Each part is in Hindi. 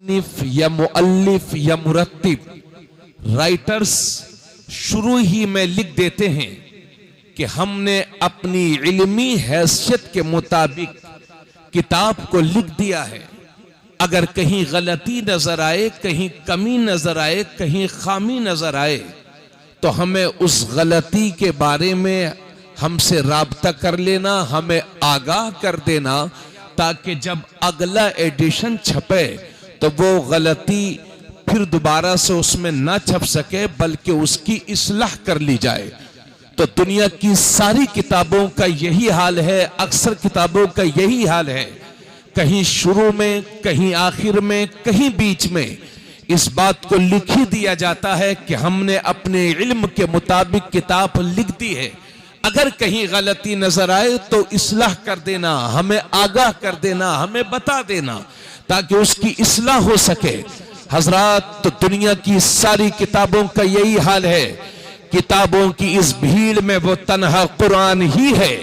मुसन्निफ या मुअल्लिफ या मुरत्तिब राइटर्स शुरू ही में लिख देते हैं कि हमने अपनी इल्मी हैसियत के मुताबिक किताब को लिख दिया है। अगर कहीं गलती नजर आए, कहीं कमी नजर आए, कहीं खामी नजर आए तो हमें उस गलती के बारे में हमसे राब्ता कर लेना, हमें आगाह कर देना, ताकि जब अगला एडिशन छपे तो वो गलती फिर दोबारा से उसमें ना छप सके, बल्कि उसकी इस्लाह कर ली जाए। तो दुनिया की सारी किताबों का यही हाल है, अक्सर किताबों का यही हाल है। कहीं शुरू में, कहीं आखिर में, कहीं बीच में इस बात को लिख ही दिया जाता है कि हमने अपने इल्म के मुताबिक किताब लिख दी है। अगर कहीं गलती नजर आए तो इस्लाह कर देना, हमें आगाह कर देना, हमें बता देना, ताकि उसकी इस्लाह हो सके। हजरात, तो दुनिया की सारी किताबों का यही हाल है। किताबों की इस भीड़ में वो तन्हा कुरान ही है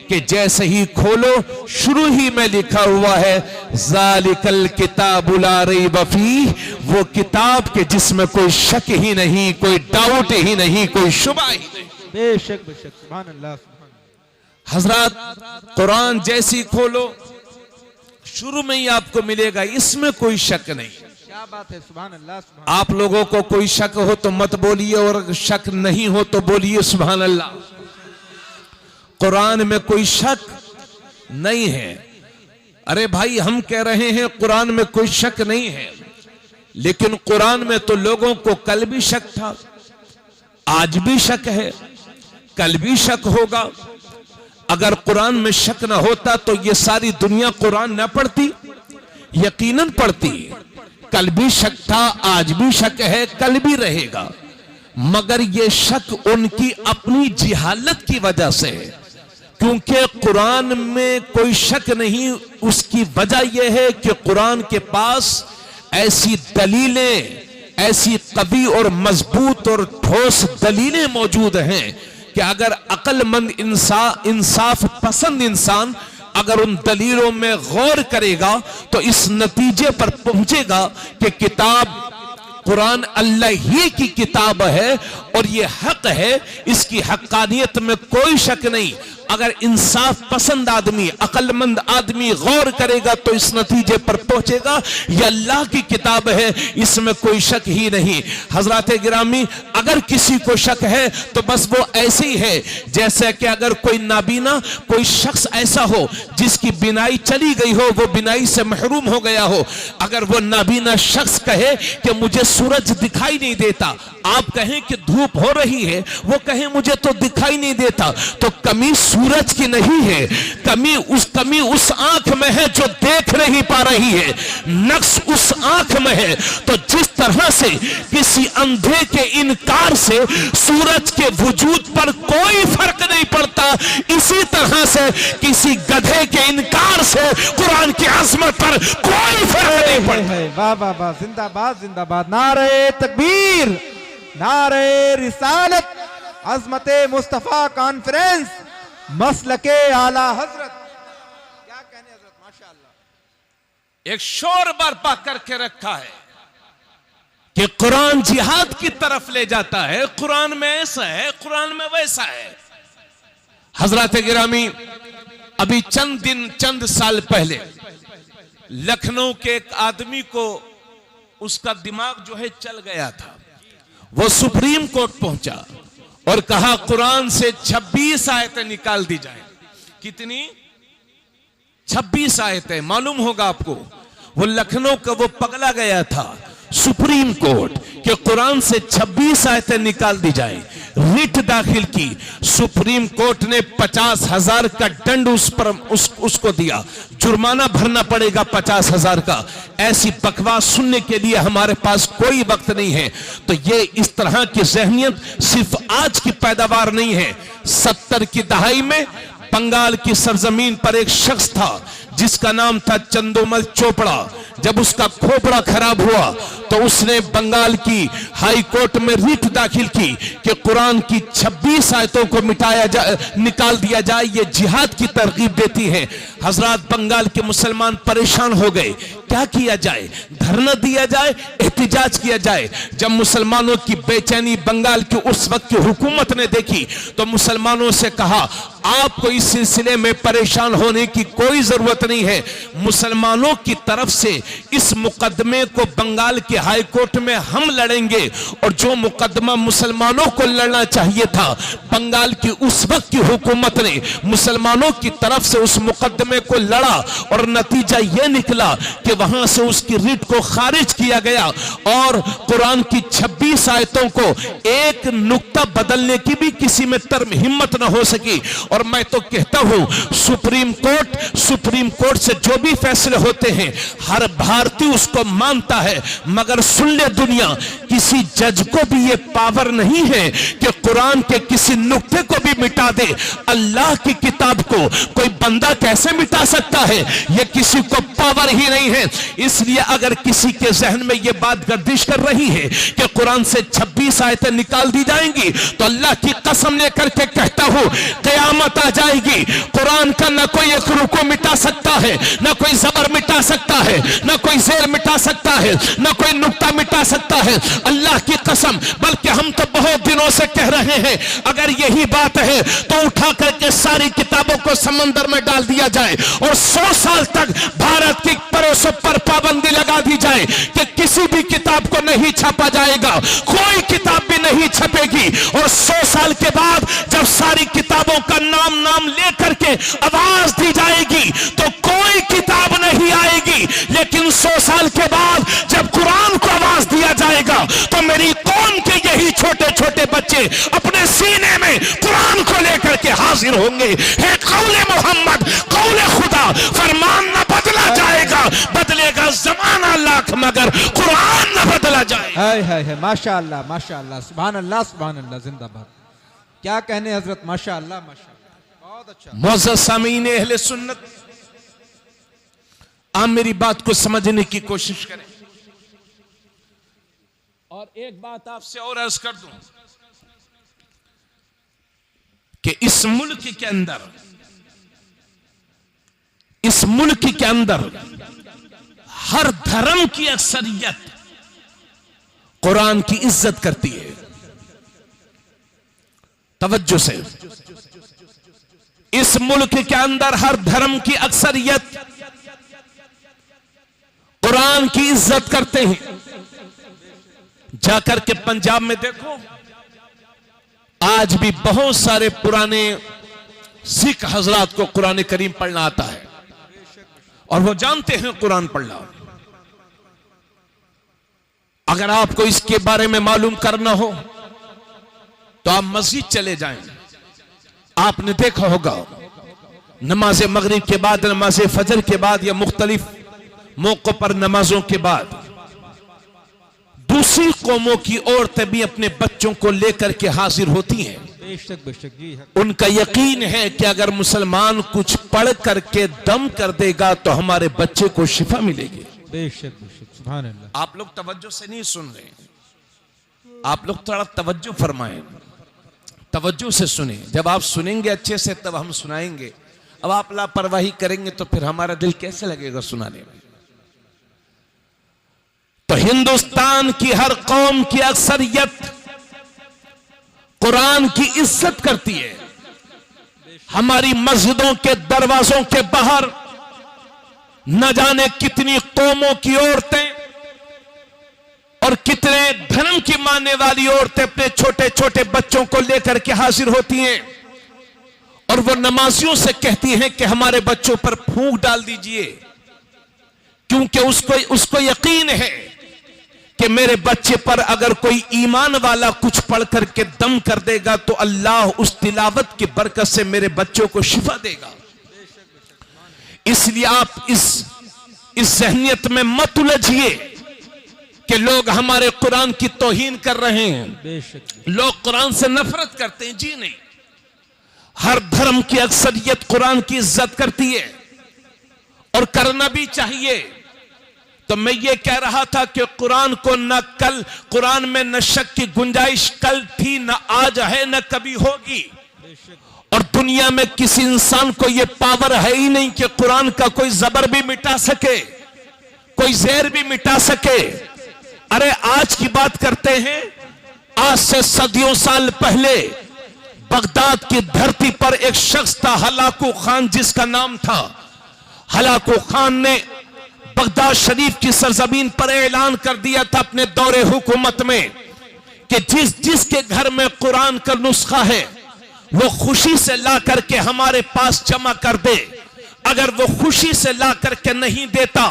कि जैसे ही खोलो शुरू ही में लिखा हुआ है ज़ालिकल किताबु ला रैब फीह, वो किताब के जिसमें कोई शक ही नहीं, कोई डाउट ही नहीं, कोई शुबा ही नहीं। बेशक बेशक, सुभान अल्लाह सुभान अल्लाह। हजरात, कुरान जैसी खोलो शुरू में ही आपको मिलेगा, इसमें कोई शक नहीं। क्या बात है, सुभान अल्लाह सुभान। आप लोगों को कोई शक हो तो मत बोलिए, और शक नहीं हो तो बोलिए सुभान अल्लाह। कुरान में कोई शक नहीं है। अरे भाई, हम कह रहे हैं कुरान में कोई शक नहीं है, लेकिन कुरान में तो लोगों को कल भी शक था, आज भी शक है, कल भी शक होगा। अगर कुरान में शक ना होता तो ये सारी दुनिया कुरान न पढ़ती? यकीनन पढ़ती। कल भी शक था, आज भी शक है, कल भी रहेगा। मगर ये शक उनकी अपनी जिहालत की वजह से है, क्योंकि कुरान में कोई शक नहीं। उसकी वजह यह है कि कुरान के पास ऐसी दलीलें, ऐसी कवी और मजबूत और ठोस दलीलें मौजूद हैं कि अगर अक्लमंद इंसाफ पसंद इंसान अगर उन दलीलों में गौर करेगा तो इस नतीजे पर पहुंचेगा कि किताब कुरान अल्लाह ही की किताब है और ये हक है, इसकी हक्कानियत में कोई शक नहीं। अगर इंसाफ पसंद आदमी, अक्लमंद आदमी गौर करेगा तो इस नतीजे पर पहुंचेगा ये अल्लाह की किताब है, इसमें कोई शक ही नहीं। हजरात गिरामी, अगर किसी को शक है तो बस वो ऐसे ही है जैसे कि अगर कोई नाबीना, कोई शख्स ऐसा हो जिसकी बिनाई चली गई हो, वो बिनाई से महरूम हो गया हो। अगर वो नाबीना शख्स कहे कि मुझे सूरज दिखाई नहीं देता, आप कहें कि धूप हो रही है, वो कहे मुझे तो दिखाई नहीं देता, तो कमी सूरज की नहीं है, कमी उस आंख में है जो देख नहीं पा रही है, नक्स उस आंख में है। तो जिस तरह से किसी अंधे के इनकार से सूरज के वजूद पर कोई फर्क नहीं पड़ता, इसी तरह से किसी गधे के इनकार से कुरान की अजमत पर कोई फर्क नहीं पड़ता। वाह वाह वाह, जिंदाबाद जिंदाबाद, नारे तकबीर, नारे रिसालत, अजमते मुस्तफा कॉन्फ्रेंस, मसलके आला हजरत। क्या कहने हजरत, माशाअल्लाह। एक शोर बर्पा करके रखा है कि कुरान जिहाद की तरफ ले जाता है, कुरान में ऐसा है, कुरान में वैसा है। हजरत गिरामी, अभी चंद साल पहले लखनऊ के एक आदमी को उसका दिमाग जो है चल गया था। वो सुप्रीम कोर्ट पहुंचा और कहा कुरान से 26 आयतें निकाल दी जाए। कितनी? 26 आयतें। मालूम होगा आपको, वो लखनऊ का वो पगला गया था सुप्रीम कोर्ट कि कुरान से 26 आयतें निकाल दी जाए। रिट दाखिल की, सुप्रीम कोर्ट ने 50,000 का दंड उसको दिया, जुर्माना भरना पड़ेगा 50,000 का। ऐसी बकवास सुनने के लिए हमारे पास कोई वक्त नहीं है। तो ये इस तरह की ज़हनियत सिर्फ आज की पैदावार नहीं है। 70 की दहाई में बंगाल की सरजमीन पर एक शख्स था जिसका नाम था चंदोमल चोपड़ा। जब उसका खोपड़ा खराब हुआ तो उसने बंगाल की हाई कोर्ट में रिट दाखिल की कि कुरान की 26 आयतों को निकाल दिया जाए, ये जिहाद की तरगीब देती है। हजरात, बंगाल के मुसलमान परेशान हो गए, क्या किया जाए? धरना दिया जाए, एहतिजाज किया जाए? जब मुसलमानों की बेचैनी बंगाल की उस वक्त की हुकूमत ने देखी तो मुसलमानों से कहा, आपको इस सिलसिले में परेशान होने की कोई जरूरत नहीं है। मुसलमानों की तरफ से इस मुकदमे को बंगाल के हाई कोर्ट में हम लड़ेंगे, और जो मुकदमा मुसलमानों को लड़ना चाहिए था, बंगाल की उस वक्त की हुकूमत ने मुसलमानों की तरफ से उस मुकदमे को लड़ा, और नतीजा यह निकला कि वहां से उसकी रिट को खारिज किया गया और कुरान की 26 आयतों को एक नुक्ता बदलने की भी किसी में तरम हिम्मत न हो सकी। और मैं तो कहता हूं, सुप्रीम कोर्ट से जो भी फैसले होते हैं हर भारतीय उसको मानता है, मगर सुन ले दुनिया, किसी जज को भी यह पावर नहीं है कि कुरान के किसी नुक्ते को भी मिटा दे। अल्लाह की किताब को कोई बंदा कैसे मिटा सकता है? यह किसी को पावर ही नहीं है। इसलिए अगर किसी के जहन में यह बात गर्दिश कर रही है कि कुरान से 26 आयतें निकाल दी जाएंगी, तो अल्लाह की कसम लेकर के कहता हूं, क़यामत आ जाएगी, कुरान का न कोई एक रुको मिटा सकता है, न कोई जबर मिटा सकता है, न कोई जेर मिटा सकता है, न कोई नुक्ता मिटा सकता है। अल्लाह की कसम, बल्कि हम तो बहुत दिनों से कह रहे हैं, अगर यही बात है तो उठा करके सारी किताबों को समंदर में डाल दिया जाए और 100 साल तक भारत की परोसों पर पाबंदी लगा दी जाए कि किसी भी किताब को नहीं छापा जाएगा, कोई किताब भी नहीं छपेगी। और 100 साल के बाद जब सारी किताबों का नाम लेकर के आवाज दी जाएगी तो कोई किताब नहीं आएगी। लेकिन 100 साल के बाद जब कुरान को आवाज दिया जाएगा तो मेरी कौम के यही छोटे छोटे बच्चे अपने सीने में कुरान को लेकर के हाजिर होंगे। हे कौले मोहम्मद, कौले खुदा, फरमान न बदला जाएगा, बदलेगा जमाना लाख मगर कुरान न बदला जाएगा। हाय हाय हाय, माशाअल्लाह माशाअल्लाह, सुभान अल्लाह सुभान अल्लाह, जिंदाबाद। क्या कहने हजरत, माशाअल्लाह माशाअल्लाह, बहुत अच्छा। मुअज़्ज़ज़ सामीन अहले सुन्नत, आप मेरी बात को समझने की कोशिश करें। और एक बात आपसे और अर्ज कर दूं कि इस मुल्क के अंदर हर धर्म की अक्सरियत कुरान की इज्जत करती है। तवज्जो से, इस मुल्क के अंदर हर धर्म की अक्सरियत कुरान की इज्जत करते हैं। जाकर के पंजाब में देखो, आज भी बहुत सारे पुराने सिख हजरात को कुरान करीम पढ़ना आता है और वो जानते हैं कुरान पढ़ना। अगर आपको इसके बारे में मालूम करना हो तो आप मस्जिद चले जाएं। आपने देखा होगा, नमाज मगरिब के बाद, नमाज फजर के बाद या मुख्तलिफ मौकों पर नमाजों के बाद दूसरी कौमों की औरतें भी अपने बच्चों को लेकर के हाजिर होती हैं। बेशक बेशक जी। उनका यकीन है कि अगर मुसलमान कुछ पढ़ करके दम कर देगा तो हमारे बच्चे को शिफा मिलेगी। बेशक बेशक, सुभान अल्लाह। आप लोग तवज्जो से नहीं सुन रहे, आप लोग थोड़ा तवज्जो फरमाएं, तवज्जो से सुने। जब आप सुनेंगे अच्छे से तब हम सुनाएंगे। अब आप लापरवाही करेंगे तो फिर हमारा दिल कैसे लगेगा सुनाने में। तो हिंदुस्तान की हर कौम की अक्सरियत कुरान की इज्जत करती है। हमारी मस्जिदों के दरवाजों के बाहर न जाने कितनी कौमों की औरतें और कितने धर्म की मानने वाली औरतें अपने छोटे छोटे बच्चों को लेकर के हाजिर होती हैं और वो नमाजियों से कहती हैं कि हमारे बच्चों पर फूंक डाल दीजिए, क्योंकि उसको यकीन है कि मेरे बच्चे पर अगर कोई ईमान वाला कुछ पढ़ करके दम कर देगा तो अल्लाह उस तिलावत की बरकत से मेरे बच्चों को शिफा देगा। इसलिए आप इस ज़हनियत में मत उलझिए कि लोग हमारे कुरान की तौहीन कर रहे हैं, लोग कुरान से नफरत करते हैं। जी नहीं, हर धर्म की अक्सरियत कुरान की इज्जत करती है और करना भी चाहिए। तो मैं ये कह रहा था कि कुरान को न कल, कुरान में न शक की गुंजाइश कल थी, न आज है, न कभी होगी। और दुनिया में किसी इंसान को यह पावर है ही नहीं कि कुरान का कोई जबर भी मिटा सके, कोई जहर भी मिटा सके। अरे आज की बात करते हैं, आज से सदियों साल पहले बगदाद की धरती पर एक शख्स था, हलाकू खान जिसका नाम था। हलाकू खान ने बगदाद शरीफ की सरजमीन पर ऐलान कर दिया था अपने दौरे हुकूमत में कि जिसके घर में कुरान का नुस्खा है वो खुशी से ला करके हमारे पास जमा कर दे। अगर वो खुशी से ला करके नहीं देता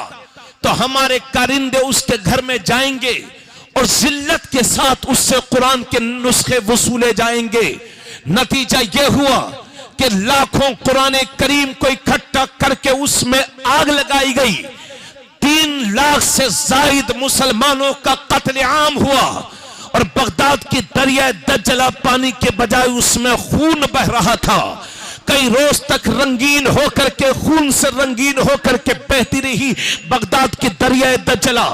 तो हमारे कारिंदे उसके घर में जाएंगे और जिल्लत के साथ उससे कुरान के नुस्खे वसूले जाएंगे। नतीजा यह हुआ कि लाखों कुरान करीम को इकट्ठा करके उसमें आग लगाई गई। 3 लाख से जायद मुसलमानों का कत्लेआम हुआ और बगदाद की दरिया दज्जला पानी के बजाय उसमें खून बह रहा था। कई रोज तक रंगीन होकर के, खून से रंगीन होकर के बहती रही बगदाद की दरिया दज्जला।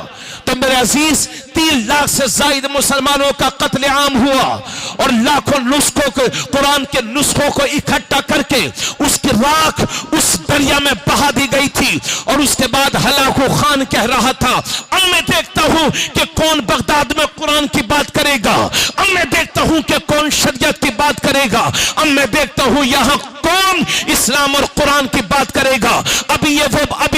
तो मेरे अजीज 3 लाख से जायद मुसलमानों का कत्लेआम हुआ और लाखों नुस्खों को, कुरान के नुस्खों को इकट्ठा करके उसकी राख उस दरिया में बहा दी गई थी। और उसके बाद हलाकू खान कह रहा था, अब मैं देखता हूं कि कौन बगदाद में कुरान की बात करेगा, अब मैं देखता हूं कि कौन शरीयत की बात करेगा, अब मैं देखता हूं यहां कौन इस्लाम और कुरान की बात करेगा। अभी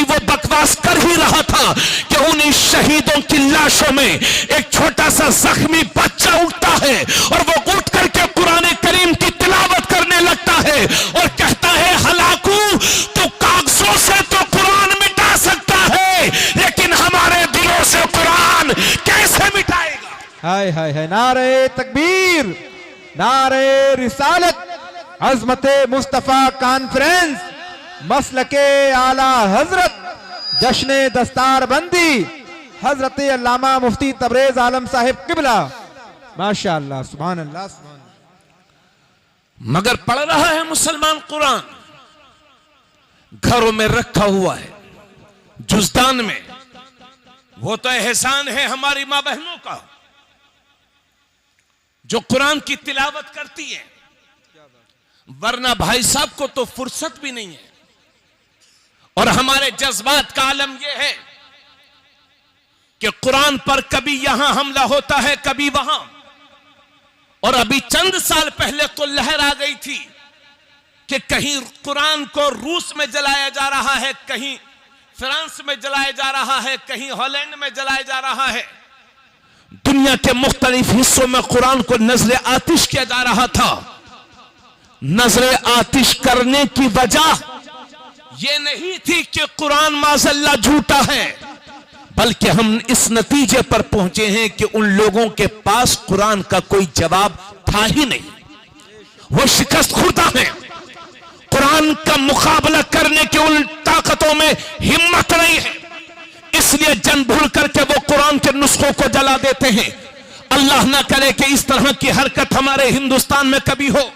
वो बकवास कर ही रहा था कि उन्हीं शहीदों की लाशों में एक छोटा सा जख्मी बच्चा उठता है और वो उठ करके कुरान करीम की तिलावत करने लगता है और कहता है, हलाकू तो कागजों से तो कुरान मिटा सकता है लेकिन हमारे दिलों से कुरान कैसे मिटाएगा। हाय हाय हाय, नारे तकबीर, नारे रिसालत, अज़मते मुस्तफा कॉन्फ्रेंस, मसलके आला हजरत, जश्ने दस्तार बंदी, हजरत अल्लामा मुफ्ती तबरेज आलम साहिब किबला। माशाअल्लाह, सुभान अल्लाह, सुभान अल्लाह। मगर पढ़ रहा है मुसलमान कुरान, घरों में रखा हुआ है, जुज़दान में। वो तो एहसान है हमारी मां बहनों का जो कुरान की तिलावत करती है, वरना भाई साहब को तो फुर्सत भी नहीं है। और हमारे जज्बात का आलम यह है कि कुरान पर कभी यहां हमला होता है, कभी वहां। और अभी चंद साल पहले तो लहर आ गई थी कि कहीं कुरान को रूस में जलाया जा रहा है, कहीं फ्रांस में जलाया जा रहा है, कहीं हॉलैंड में जलाया जा रहा है। दुनिया के मुख्तलिफ हिस्सों में कुरान को नजरे आतिश किया जा रहा था। नजरे आतिश करने की वजह यह नहीं थी कि कुरान माज़अल्लाह झूठा है, बल्कि हम इस नतीजे पर पहुंचे हैं कि उन लोगों के पास कुरान का कोई जवाब था ही नहीं। वो शिकस्त खुर्दा है, कुरान का मुकाबला करने की उन ताकतों में हिम्मत नहीं है, इसलिए जन भूल करके वो कुरान के नुस्खों को जला देते हैं। अल्लाह ना करे कि इस तरह की हरकत हमारे हिंदुस्तान में कभी हो,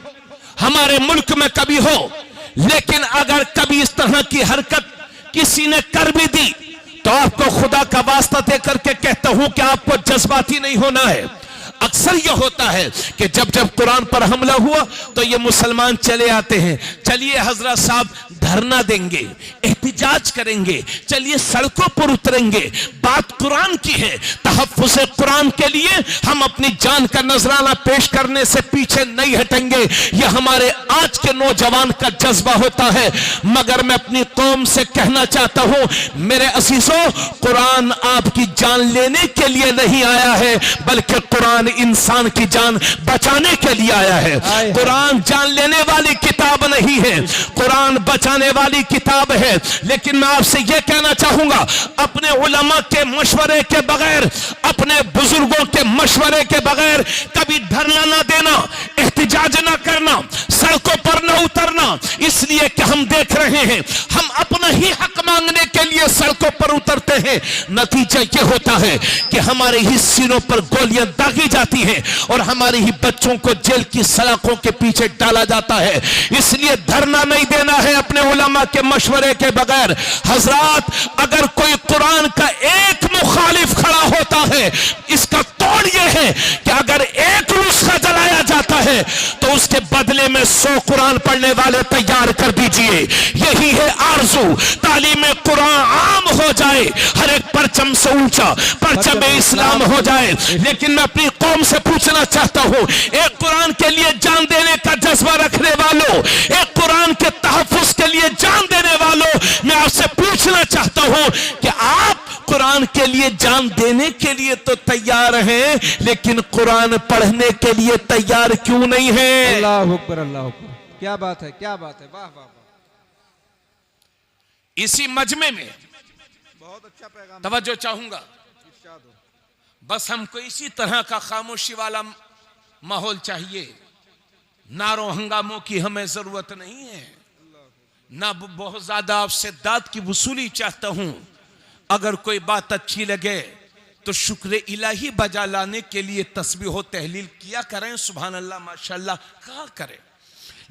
हमारे मुल्क में कभी हो। लेकिन अगर कभी इस तरह की हरकत किसी ने कर भी दी तो आपको खुदा का वास्ता दे करके कहता हूं कि आपको जज्बाती नहीं होना है। अक्सर यह होता है कि जब जब कुरान पर हमला हुआ तो ये मुसलमान चले आते हैं, चलिए हजरत साहब धरना देंगे, एहतिजाज करेंगे, चलिए सड़कों पर उतरेंगे, बात कुरान की है। तहफ्फुज़ कुरान के लिए हम अपनी जान का नजराना पेश करने से पीछे नहीं हटेंगे। यह हमारे आज के नौजवान का जज्बा होता है। मगर मैं अपनी कौम से कहना चाहता हूं, मेरे अजीजों, कुरान आपकी जान लेने के लिए नहीं आया है, बल्कि कुरान इंसान की जान बचाने के लिए आया है। कुरान जान लेने वाली किताब नहीं है, कुरान बचाने वाली किताब है। लेकिन मैं आपसे यह कहना चाहूंगा, अपने उलमा के मशवरे के बगैर, अपने बुजुर्गों के मशवरे के बगैर कभी धरना ना देना, एहतिजाज ना करना, सड़कों पर न उतरना, इसलिए कि हम देख रहे हैं हम अपना ही हक मांगने के लिए सड़कों पर उतरते हैं, नतीजा यह होता है कि हमारे ही सीनों पर गोलियां दागी जाती हैं और हमारे ही बच्चों को जेल की सलाखों के पीछे डाला जाता है। इसलिए धरना नहीं देना है अपने उलमा के मशवरे के बगैर। हजरात, अगर कोई कुरान का एक मुखालिफ खड़ा होता है, इसका तोड़ यह है कि अगर एक नुस्खा जलाया जाता है तो उसके बदले में 100 कुरान पढ़ने वाले तैयार कर दीजिए। यही है आरज़ू, तालीम कुरान आम हो जाए, हर एक परचम से ऊंचा परचम इस्लाम हो जाए। लेकिन मैं अपनी कौम से पूछना चाहता हूं, एक कुरान के लिए जान देने का जज्बा रखने वालों, एक कुरान के तहफ्फुज़ के लिए जान देने वालों, मैं आपसे पूछना चाहता हूं कि आप कुरान के लिए जान देने के लिए तो तैयार हैं, लेकिन कुरान पढ़ने के लिए तैयार क्यों नहीं है? अल्लाह अकबर, अल्लाह अकबर, क्या बात है, क्या बात है, वाह वाह वाह। इसी मजमे में बहुत अच्छा पैगाम, तवज्जो चाहूंगा, बस हमको इसी तरह का खामोशी वाला माहौल चाहिए। नारों हंगामों की हमें जरूरत नहीं है, ना बहुत ज्यादा आपसे दाद की वसूली चाहता हूं। अगर कोई बात अच्छी लगे तो शुक्र इलाही बजा लाने के लिए तस्बीह व तहलील किया करें, सुभान अल्लाह माशाअल्लाह कहा करें।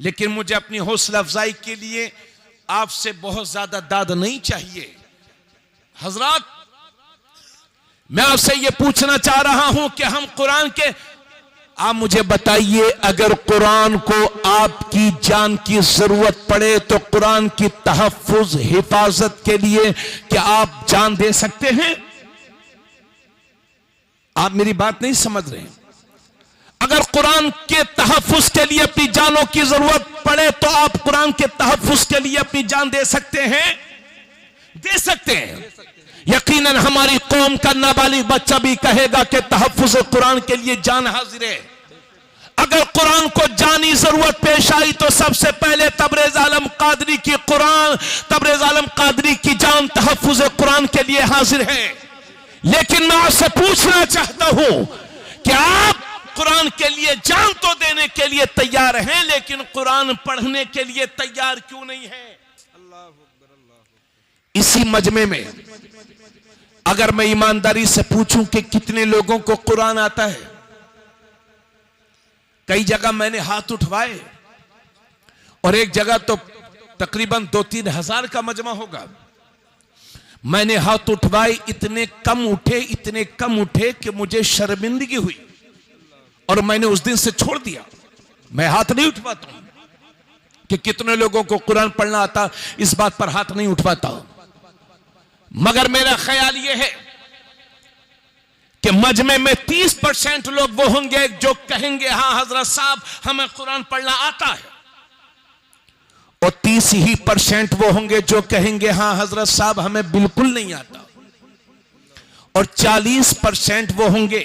लेकिन मुझे अपनी हौसला अफजाई के लिए आपसे बहुत ज्यादा दाद नहीं चाहिए। हजरात, मैं आपसे यह पूछना चाह रहा हूं कि हम कुरान के, आप मुझे बताइए, अगर कुरान को आपकी जान की जरूरत पड़े तो कुरान की तहफ्फुज हिफाजत के लिए क्या आप जान दे सकते हैं? आप मेरी बात नहीं समझ रहे हैं। अगर कुरान के तहफ्फुज के लिए अपनी जानों की जरूरत पड़े तो आप कुरान के तहफ्फुज के लिए अपनी जान दे सकते हैं? दे सकते हैं। यकीनन हमारी कौम का नाबालिग बच्चा भी कहेगा कि तहफ्फुज कुरान के लिए जान हाजिर है। अगर कुरान को जानी जरूरत पेश आई तो सबसे पहले तबरेज आलम कादरी की कुरान, तबरेज आलम कादरी की जान तहफ्फुज कुरान के लिए हाजिर है। लेकिन मैं आपसे पूछना चाहता हूं कि आप कुरान के लिए जान तो देने के लिए तैयार हैं, लेकिन कुरान पढ़ने के लिए तैयार क्यों नहीं है? इसी मजमे में अगर मैं ईमानदारी से पूछूं कि कितने लोगों को कुरान आता है, कई जगह मैंने हाथ उठवाए और एक जगह तो तकरीबन 2-3 हजार का मजमा होगा। मैंने हाथ उठवाए, इतने कम उठे कि मुझे शर्मिंदगी हुई और मैंने उस दिन से छोड़ दिया। मैं हाथ नहीं उठवाता हूं कि कितने लोगों को कुरान पढ़ना आता, इस बात पर हाथ नहीं उठवाता। मगर मेरा ख्याल यह है कि मजमे में 30% लोग वो होंगे जो कहेंगे हाँ हजरत साहब हमें कुरान पढ़ना आता है, और 30% वो होंगे जो कहेंगे हाँ हजरत साहब हमें बिल्कुल नहीं आता, और 40% वो होंगे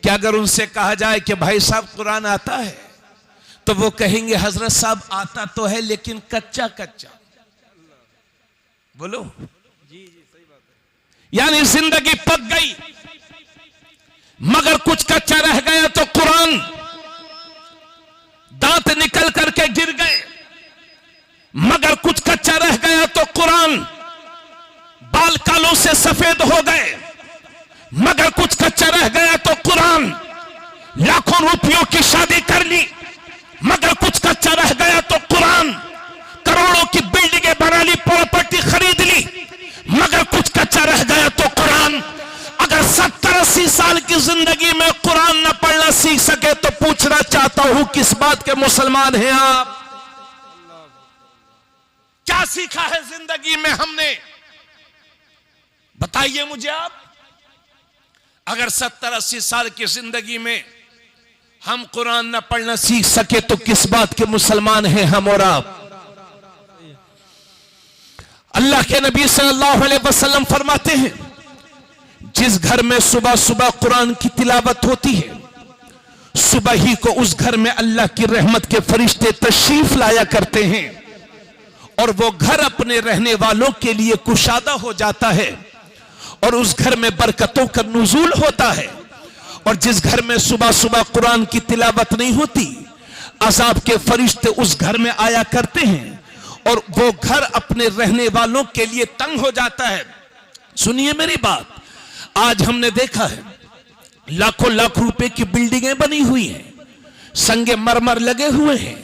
कि अगर उनसे कहा जाए कि भाई साहब कुरान आता है तो वो कहेंगे हजरत साहब आता तो है लेकिन कच्चा कच्चा। बोलो जी, सही बात है। यानी जिंदगी पक गई मगर कुछ कच्चा रह गया तो कुरान, दांत निकल करके गिर गए मगर कुछ कच्चा रह गया तो कुरान, बाल कालों से सफेद हो गए मगर कुछ कच्चा रह गया तो कुरान, लाखों रुपयों की शादी कर ली मगर कुछ कच्चा रह गया तो कुरान, करोड़ों की बिल्डिंगें बना ली, प्रॉपर्टी खरीद ली मगर कुछ कच्चा रह गया तो कुरान। अगर 70-80 साल की जिंदगी में कुरान न पढ़ना सीख सके तो पूछना चाहता हूं किस बात के मुसलमान हैं आप? क्या सीखा है जिंदगी में हमने? बताइए मुझे आप। अगर 70-80 साल की जिंदगी में हम कुरान न पढ़ना सीख सके तो किस बात के मुसलमान हैं हम और आप? अल्लाह के नबी सल्लल्लाहु अलैहि वसल्लम फरमाते हैं, जिस घर में सुबह सुबह कुरान की तिलावत होती है, सुबह ही को उस घर में अल्लाह की रहमत के फरिश्ते तशरीफ लाया करते हैं और वो घर अपने रहने वालों के लिए कुशादा हो जाता है और उस घर में बरकतों का नुज़ूल होता है। और जिस घर में सुबह सुबह कुरान की तिलावत नहीं होती, अजाब के फरिश्ते उस घर में आया करते हैं और वो घर अपने रहने वालों के लिए तंग हो जाता है। सुनिए मेरी बात, आज हमने देखा है लाखों लाख रुपए की बिल्डिंगें बनी हुई हैं, संगे मरमर लगे हुए हैं,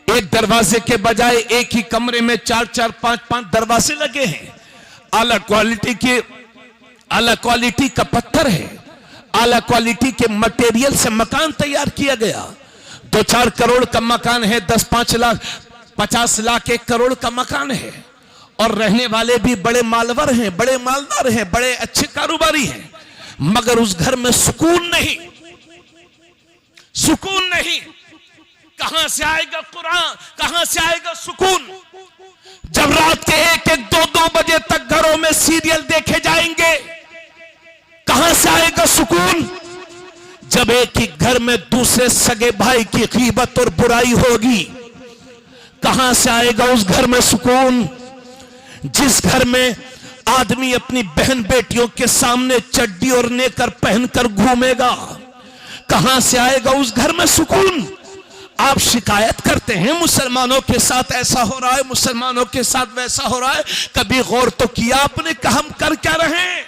एक दरवाजे के बजाय एक ही कमरे में 4-4, 5-5 दरवाजे लगे हैं, आला क्वालिटी का पत्थर है, आला क्वालिटी के मटेरियल से मकान तैयार किया गया। 2-4 करोड़ का मकान है, 10-5 लाख 50 लाख 1 करोड़ का मकान है, और रहने वाले भी बड़े मालवर हैं, बड़े मालदार हैं, बड़े अच्छे कारोबारी हैं, मगर उस घर में सुकून नहीं, सुकून नहीं। कहां से आएगा कुरान, कहां से आएगा सुकून? जब रात के 1-1, 2-2 बजे तक घरों में सीरियल देखे जाएंगे, कहां से आएगा सुकून? जब एक ही घर में दूसरे सगे भाई की गीबत और बुराई होगी, कहां से आएगा उस घर में सुकून? जिस घर में आदमी अपनी बहन बेटियों के सामने चड्डी और नेकर पहनकर घूमेगा, कहां से आएगा उस घर में सुकून? आप शिकायत करते हैं मुसलमानों के साथ ऐसा हो रहा है, मुसलमानों के साथ वैसा हो रहा है। कभी गौर तो किया आपने कि हम कर क्या रहे हैं?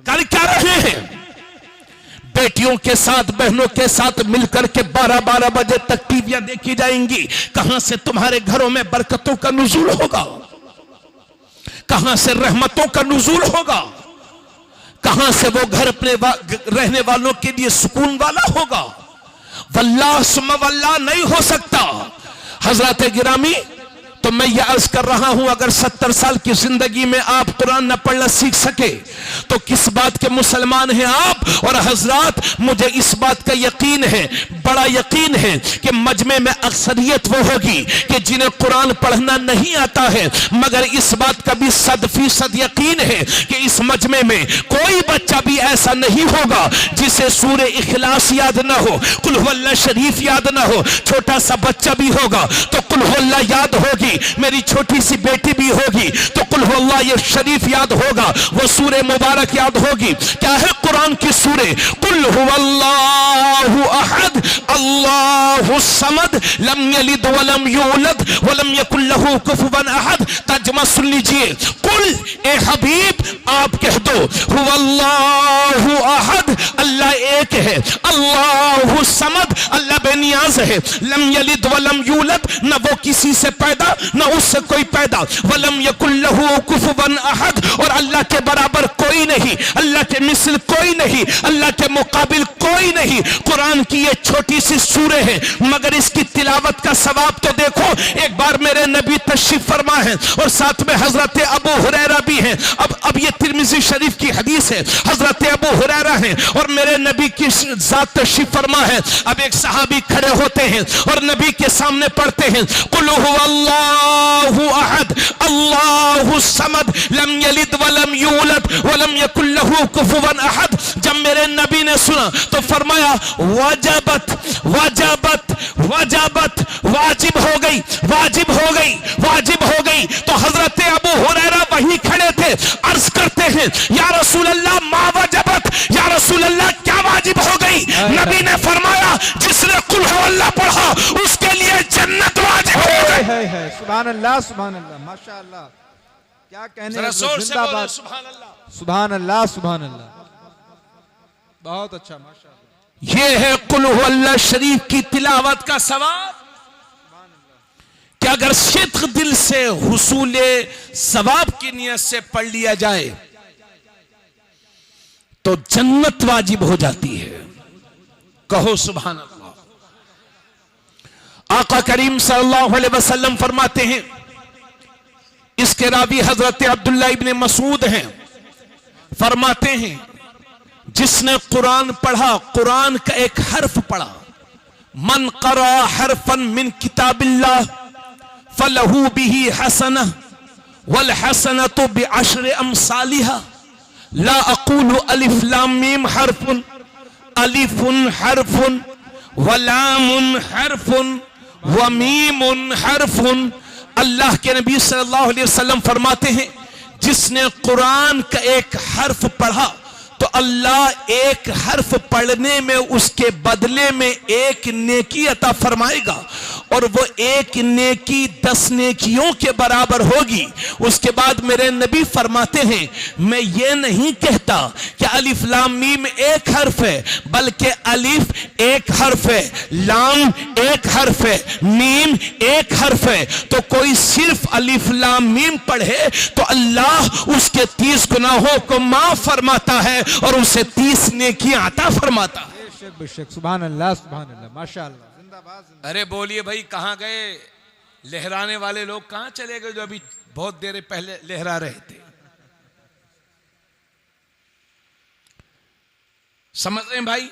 कर क्या रहे हैं? बेटियों के साथ, बहनों के साथ मिलकर के 12-12 बजे तक टीवियां देखी जाएंगी। कहां से तुम्हारे घरों में बरकतों का नुज़ूल होगा? कहां से रहमतों का नुज़ूल होगा? कहां से वो घर अपने रहने वालों के लिए सुकून वाला होगा? वल्लाह सुम्मा वल्लाह नहीं हो सकता। हजरत गिरामी, तो मैं ये अर्ज कर रहा हूं, अगर 70 साल की जिंदगी में आप कुरान न पढ़ना सीख सके तो किस बात के मुसलमान हैं आप? और हजरात, मुझे इस बात का यकीन है, बड़ा यकीन है कि मजमे में अक्सरियत वो होगी कि जिन्हें कुरान पढ़ना नहीं आता है, मगर इस बात का भी 100% यकीन है कि इस मजमे में कोई बच्चा भी ऐसा नहीं होगा जिसे सूरे इखलास याद ना हो, कुल हुवल्लाह शरीफ याद ना हो। छोटा सा बच्चा भी होगा तो कुल हुवल्लाह याद होगी, मेरी छोटी सी बेटी भी होगी तो कुल हुवल्लाह ये शरीफ याद होगा, वो सूरे मुबारक याद होगी। क्या है कुरान की सूरे? कुल हुवल्लाहु अहद अल्लाहु समद लम यलिद वलम यूलद वलम यकुल लहू कुफुवन अहद। तर्जुमा सुन लीजिए, कुल ए हबीब आप कह दो, हुवल्लाहु अहद अल्लाह एक है, अल्लाहु समद अल्लाह बेनियाज है, लम यलिद वलम यूलद न वो किसी से पैदा न उससे कोई पैदा, वलम यकुल लहू कुफुवन अहद और अल्लाह के बराबर कोई नहीं, अल्लाह के मिसल कोई नहीं, अल्लाह के मुकाबिल कोई नहीं। कुरान की ये छोटी सी सूरे है, मगर इसकी तिलावत का सवाब तो देखो। एक बार मेरे नबी तशरीफ फरमा है और साथ में हजरत अबू हुरैरा भी हैं। अब ये तिर्मिज़ी शरीफ की हदीस है, हजरत अबू हुरैरा हैं और मेरे नबी की जात तशरीफ फरमा है। अब एक सहाबी खड़े होते हैं और नबी के सामने पढ़ते हैं, कुल हुवल्लाहु अहद अल्लाहु समद लम यलिद वलम यूलद वलम यकुल लहू कुफुवन अहद। जब मेरे नबी ने सुना तो फरमाया, वजबत वजबत वजबत, वाजिब हो गई, वाजिब हो गई, वाजिब हो गई। तो हजरत अबू हुरैरा वहीं खड़े थे, अर्ज करते हैं, या रसूल अल्लाह मा वजबत, या रसूल अल्लाह क्या वाजिब हो गई? नबी ने फरमाया, जिसने कुल हुवल्लाह पढ़ा उसके लिए जन्नत वाजिब हो गई। सुभान अल्लाह, सुभान अल्लाह, माशाअल्लाह, क्या कहने, जिंदाबाद, सुभान अल्लाह, सुभान अल्लाह, बहुत अच्छा, माशाअल्लाह। ये है कुल हुवल्लाह शरीफ की तिलावत का सवाब कि अगर सिद्क दिल से हुसूले सवाब की नियत से पढ़ लिया जाए तो जन्नत वाजिब हो जाती है। कहो सुभान अल्लाह। आका करीम सल्लल्लाहु अलैहि वसल्लम फरमाते हैं, इसके रावी हजरत अब्दुल्ला इब्ने मसूद हैं, फरमाते हैं, जिसने कुरान पढ़ा, कुरान का एक हर्फ पढ़ा, मन क़रा हरफन मिन किताबिल्लाह फलहू बिही हसना वल हसनतु बिअश्रि अमसालिहा ला अक़ूलु अलिफ लाम मीम हरफुन, अलिफुन हरफुन व लामुन हरफुन व मीमुन हरफुन। अल्लाह के नबी सल्लल्लाहु अलैहि वसल्लम फरमाते हैं, जिसने कुरान का एक हर्फ पढ़ा तो तो अल्लाह एक हर्फ पढ़ने में उसके बदले में एक नेकी अता फरमाएगा, और वो एक नेकी 10 नेकियों के बराबर होगी। उसके बाद मेरे नबी फरमाते हैं, मैं ये नहीं कहता कि अलिफ लाम मीम एक हर्फ है, बल्कि अलिफ एक हर्फ है, लाम एक हर्फ है, मीम एक हर्फ है। तो कोई सिर्फ अलिफ लाम मीम पढ़े तो अल्लाह उसके 30 गुनाहों को माफ फरमाता है और उसे 30 नेकियां अता फरमाता है। बेशक, सुभान अल्लाह, सुभान अल्लाह, माशाअल्लाह, जिंदाबाद। अरे बोलिए भाई, कहां गए लहराने वाले लोग? कहां चले गए जो अभी बहुत देर पहले लहरा रहे थे? समझ रहे हैं भाई?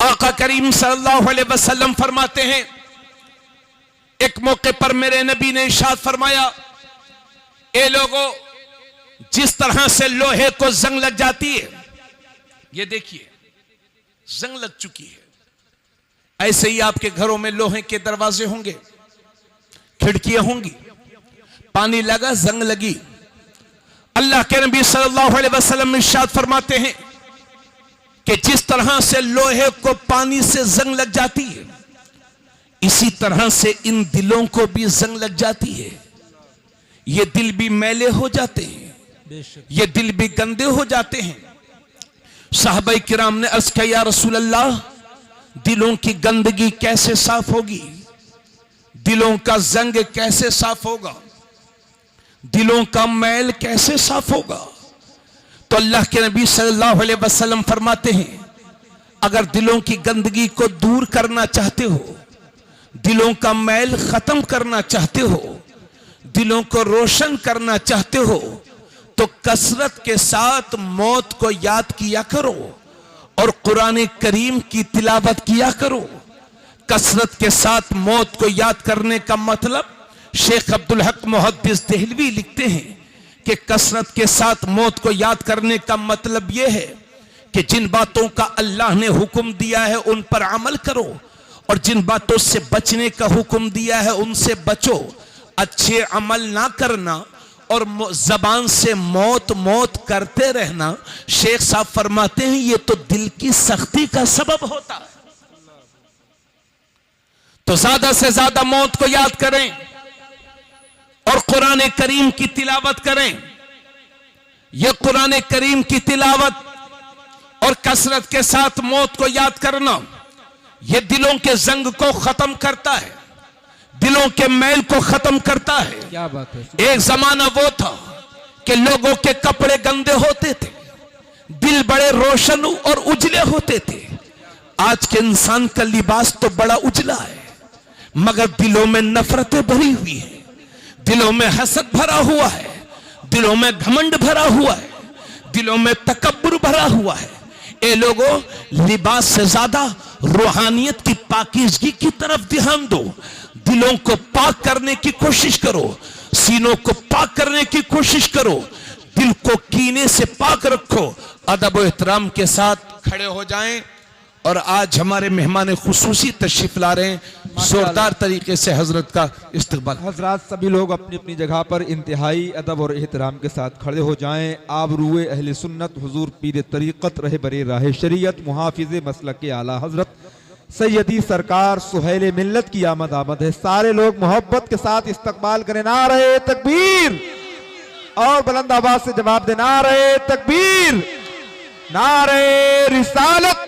आका करीम सल्लल्लाहु अलैहि वसल्लम फरमाते हैं, एक मौके पर मेरे नबी ने इरशाद फरमाया, ए लोगों, जिस तरह से लोहे को जंग लग जाती है, ये देखिए जंग लग चुकी है, ऐसे ही आपके घरों में लोहे के दरवाजे होंगे, खिड़कियां होंगी, पानी लगा, जंग लगी। अल्लाह के नबी सल्लल्लाहु अलैहि वसल्लम इरशाद फरमाते हैं कि जिस तरह से लोहे को पानी से जंग लग जाती है, इसी तरह से इन दिलों को भी जंग लग जाती है। ये दिल भी मैले हो जाते हैं, ये दिल भी गंदे हो जाते हैं। साहबा किराम ने अर्ज किया, या रसूल अल्लाह, दिलों की गंदगी कैसे साफ होगी? दिलों का जंग कैसे साफ होगा? दिलों का मैल कैसे साफ होगा? तो अल्लाह के नबी सल्लल्लाहु अलैहि वसल्लम फरमाते हैं, अगर दिलों की गंदगी को दूर करना चाहते हो, दिलों का मैल खत्म करना चाहते हो, दिलों को रोशन करना चाहते हो, तो कसरत के साथ मौत को याद किया करो और कुरान करीम की तिलावत किया करो। कसरत के साथ मौत को याद करने का मतलब, शेख अब्दुल हक मुहद्दिस देहलवी लिखते हैं कि कसरत के साथ मौत को याद करने का मतलब यह है कि जिन बातों का अल्लाह ने हुक्म दिया है उन पर अमल करो, और जिन बातों से बचने का हुक्म दिया है उनसे बचो। अच्छे अमल ना करना और जबान से मौत मौत करते रहना, शेख साहब फरमाते हैं, ये तो दिल की सख्ती का सबब होता है। तो ज्यादा से ज्यादा मौत को याद करें और कुरान करीम की तिलावत करें। यह कुरान करीम की तिलावत और कसरत के साथ मौत को याद करना, यह दिलों के जंग को खत्म करता है, दिलों के मैल को खत्म करता है। क्या बात है। एक जमाना वो था कि लोगों के कपड़े गंदे होते थे, दिल बड़े रोशन और उजले होते थे। आज के इंसान का लिबास तो बड़ा उजला है, मगर दिलों में नफरतें भरी हुई है, दिलों में हसद भरा हुआ है, दिलों में घमंड भरा हुआ है, दिलों में तकब्बुर भरा हुआ है। ए लोगों, लिबास से ज्यादा रूहानियत की पाकीज़गी की तरफ ध्यान दो। दिलों को पाक करने की कोशिश करो, सीनों को पाक करने की कोशिश करो, दिल को कीने से पाक रखो। अदब और एहतराम के साथ खड़े हो जाएं। और आज हमारे मेहमान खुसूसी तशरीफ ला रहे हैं, जोरदार तरीके से हजरत का इस्तकबाल। हजरात सभी लोग अपनी अपनी जगह पर इंतहाई अदब और एहतराम के साथ खड़े हो जाएं। आबरूए अहले सुन्नत हुजूर पीर तरीक़त रहे बरे राह शरीयत मुहाफिज़े मसलक के आला हजरत सैयदी सरकार सुहैल मिल्लत की आमद आमद है। सारे लोग मोहब्बत के साथ इस्तकबाल करें। नारे तकबीर, और बुलंद आवाज से जवाब दे, नारे तकबीर, नारे रिसालत,